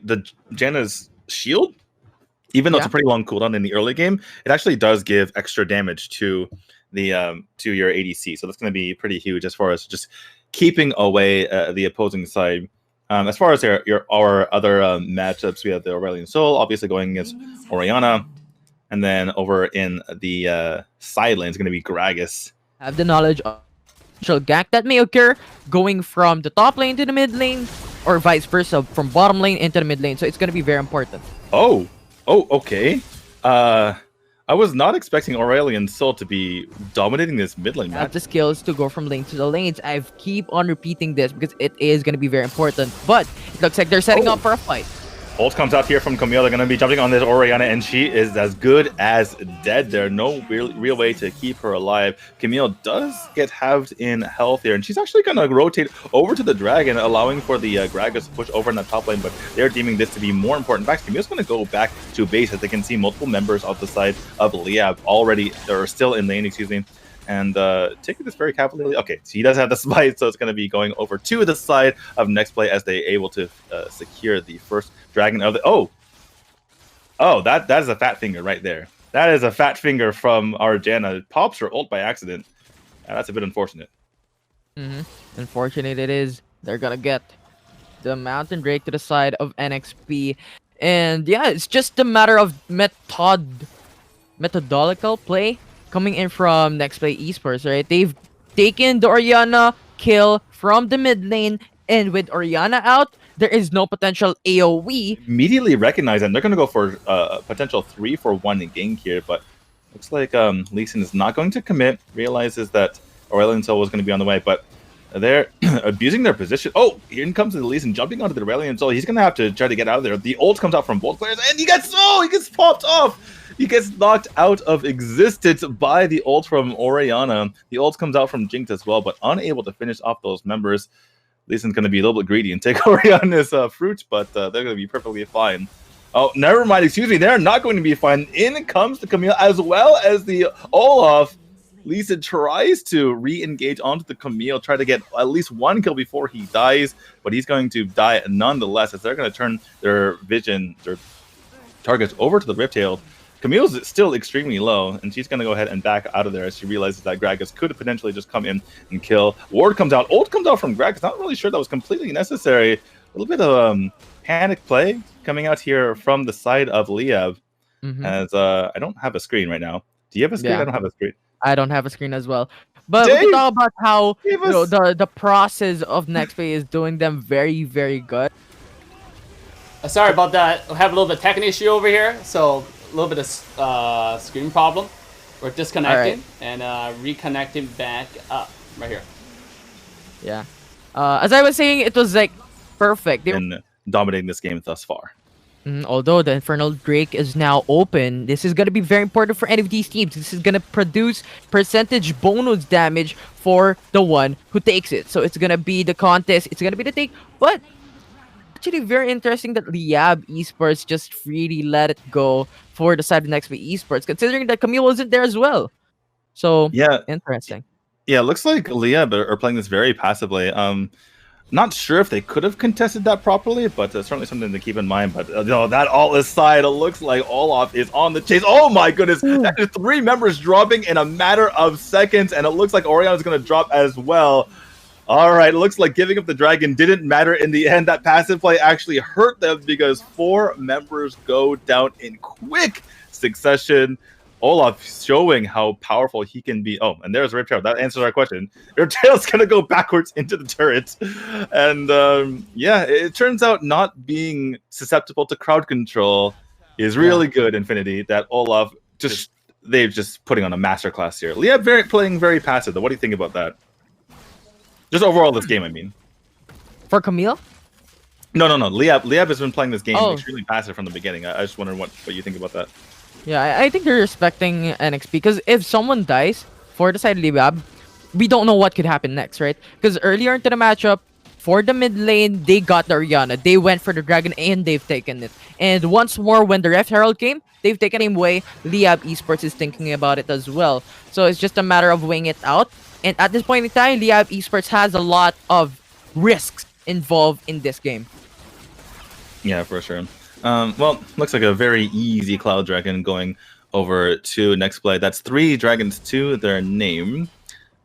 the Janna's shield, even though it's a pretty long cooldown in the early game, it actually does give extra damage to the to your ADC. So that's going to be pretty huge as far as just keeping away the opposing side. As far as our other matchups, we have the Aurelion Sol, obviously going against Orianna, and then over in the side lane is going to be Gragas. Have the knowledge of gank that may occur going from the top lane to the mid lane, or vice versa, from bottom lane into the mid lane. So it's going to be very important. Oh, okay. I was not expecting Aurelion Sol to be dominating this mid lane match. Have the skills to go from lane to the lanes. I keep on repeating this because it is going to be very important. But it looks like they're setting up for a fight. Ult comes out here from Camille. They're going to be jumping on this Orianna, and she is as good as dead. There's no real way to keep her alive. Camille does get halved in health here, and she's actually going to rotate over to the Dragon, allowing for the Gragas to push over in the top lane, but they're deeming this to be more important. In fact, Camille's going to go back to base, as they can see multiple members of the side of Liyab already, or still in lane, excuse me. And taking this very cavalierly. Okay, so he does have the smite, so it's going to be going over to the side of Nexplay as they able to secure the first dragon of the... Oh, that is a fat finger right there. That is a fat finger from our Janna. Pops her ult by accident. That's a bit unfortunate. Unfortunate it is. They're going to get the Mountain Drake to the side of NXP. And yeah, it's just a matter of methodological play coming in from Nexplay Esports, right? They've taken the Orianna kill from the mid lane, and with Orianna out, there is no potential AoE. Immediately recognize that they're going to go for a potential 3-for-1 gank here, but looks like Lee Sin is not going to commit. Realizes that Aurelion Sol was going to be on the way, but they're abusing their position. Oh, here comes the Lee Sin jumping onto the Aurelion Sol. He's going to have to try to get out of there. The ult comes out from both players, and he gets popped off. He gets knocked out of existence by the ult from Orianna. The ult comes out from Jinx as well, but unable to finish off those members. Lee Sin's going to be a little bit greedy and take Orianna's fruit, but they're going to be perfectly fine. Oh, never mind. Excuse me. They're not going to be fine. In comes the Camille as well as the Olaf. Lee Sin tries to re-engage onto the Camille, try to get at least one kill before he dies, but he's going to die nonetheless, as they're going to turn their targets over to the Riptail. Camille's still extremely low, and she's going to go ahead and back out of there as she realizes that Gragas could potentially just come in and kill. Ward comes out. Ult comes out from Gragas. Not really sure that was completely necessary. A little bit of panic play coming out here from the side of Liyab. As I don't have a screen right now. Do you have a screen? Yeah. I don't have a screen. I don't have a screen as well. But we can talk about how the process of Nexplay is doing them very, very good. Sorry about that. We have a little bit of tech issue over here, so a little bit of screen problem. We're disconnecting and reconnecting back up right here. Yeah. As I was saying, it was like perfect. They been dominating this game thus far. Although the Infernal Drake is now open, this is going to be very important for any of these teams. This is going to produce percentage bonus damage for the one who takes it. So it's going to be the contest. It's going to be the take. But actually very interesting that Liyab Esports just freely let it go for the side of Nexplay Esports, considering that Camille wasn't there as well. So yeah, interesting. Yeah, it looks like Liyab are playing this very passively. Not sure if they could have contested that properly, but certainly something to keep in mind. But that all aside, it looks like Olaf is on the chase. Oh my goodness, that is 3 members dropping in a matter of seconds, and it looks like Orianna is going to drop as well. All right, it looks like giving up the dragon didn't matter in the end. That passive play actually hurt them because 4 members go down in quick succession. Olaf showing how powerful he can be. Oh, and there's Riptail. That answers our question. Riptail's going to go backwards into the turret. And yeah, it turns out not being susceptible to crowd control is really good, Infinity. That Olaf they're just putting on a masterclass here. Liyab playing very passive, though. What do you think about that? Just overall this game, I mean. For Camille? No. Liyab has been playing this game extremely passive from the beginning. I just wonder what you think about that. Yeah, I think they're respecting NXP, because if someone dies for the side of Liyab, we don't know what could happen next, right? Because earlier into the matchup, for the mid lane, they got the Orianna. They went for the Dragon, and they've taken it. And once more, when the Rift Herald came, they've taken him away. Liyab Esports is thinking about it as well. So it's just a matter of weighing it out. And at this point in time, Liyab Esports has a lot of risks involved in this game. Yeah, for sure. Well, looks like a very easy Cloud Dragon going over to Nexplay. That's 3 dragons to their name.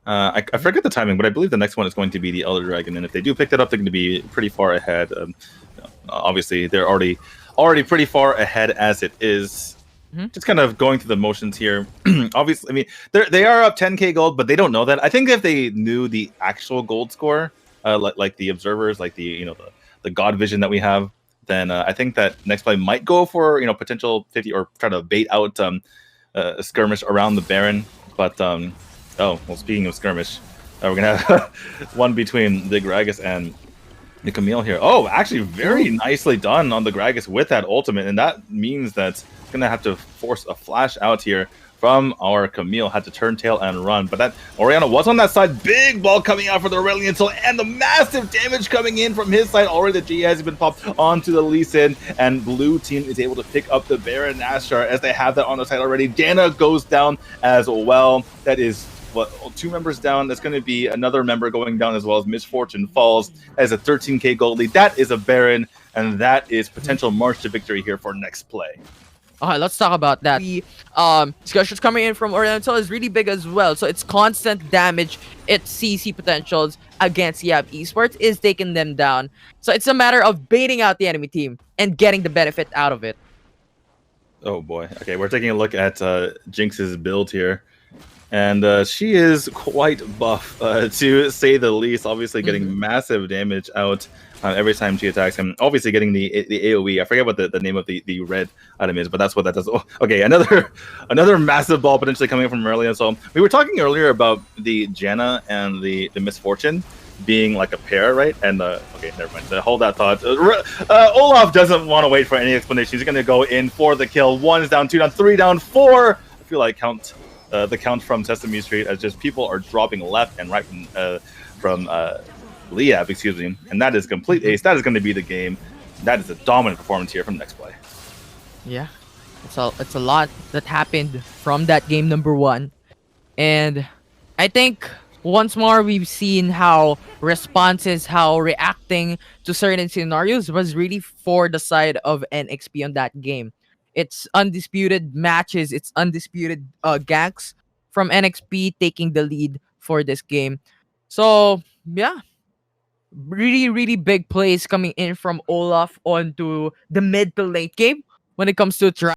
I forget the timing, but I believe the next one is going to be the Elder Dragon, and if they do pick that up, they're going to be pretty far ahead. Obviously, they're already pretty far ahead as it is. Just kind of going through the motions here. Obviously, I mean, they are up 10k gold, but they don't know that. I think if they knew the actual gold score, like the observers, like the God vision that we have, then I think that Nextplay might go for potential 50 or try to bait out a skirmish around the Baron. But oh well, speaking of skirmish, we're gonna have one between the Gragas and the Camille here. Oh, actually, very nicely done on the Gragas with that ultimate, and that means that it's gonna have to force a flash out here from our Camille. Had to turn tail and run, but that Oriana was on that side. Big ball coming out for the Aurelion Soul, and the massive damage coming in from his side. Already the G has been popped onto the Lee Sin, and blue team is able to pick up the Baron Nashor as they have that on their side already. Dana goes down as well. That is 2 members down. That's going to be another member going down as well as Misfortune falls as a 13k gold lead. That is a Baron, and that is potential march to victory here for Nextplay. Alright, let's talk about that. The discussions coming in from Oriental is really big as well. So it's constant damage. Its CC potentials against Liyab Esports is taking them down. So it's a matter of baiting out the enemy team and getting the benefit out of it. Oh boy. Okay, we're taking a look at Jinx's build here. And she is quite buff, to say the least. Obviously getting massive damage out every time she attacks him. Obviously getting the AoE. I forget what the name of the red item is, but that's what that does. Oh, okay, another massive ball potentially coming from Aurelion. So we were talking earlier about the Janna and the Misfortune being like a pair, right? And okay, never mind. Hold that thought. Olaf doesn't want to wait for any explanation. He's going to go in for the kill. 1 is down, 2 down, 3 down, 4. I feel like the count from Sesame Street as just people are dropping left and right from Liyab, excuse me, and that is complete ace. That is going to be the game. That is a dominant performance here from Nextplay. Yeah, it's a lot that happened from that game number 1, and I think once more we've seen how responses, how reacting to certain scenarios was really for the side of NXP on that game. It's undisputed matches, it's undisputed ganks from NXP taking the lead for this game. So yeah, really big plays coming in from Olaf onto the mid to late game when it comes to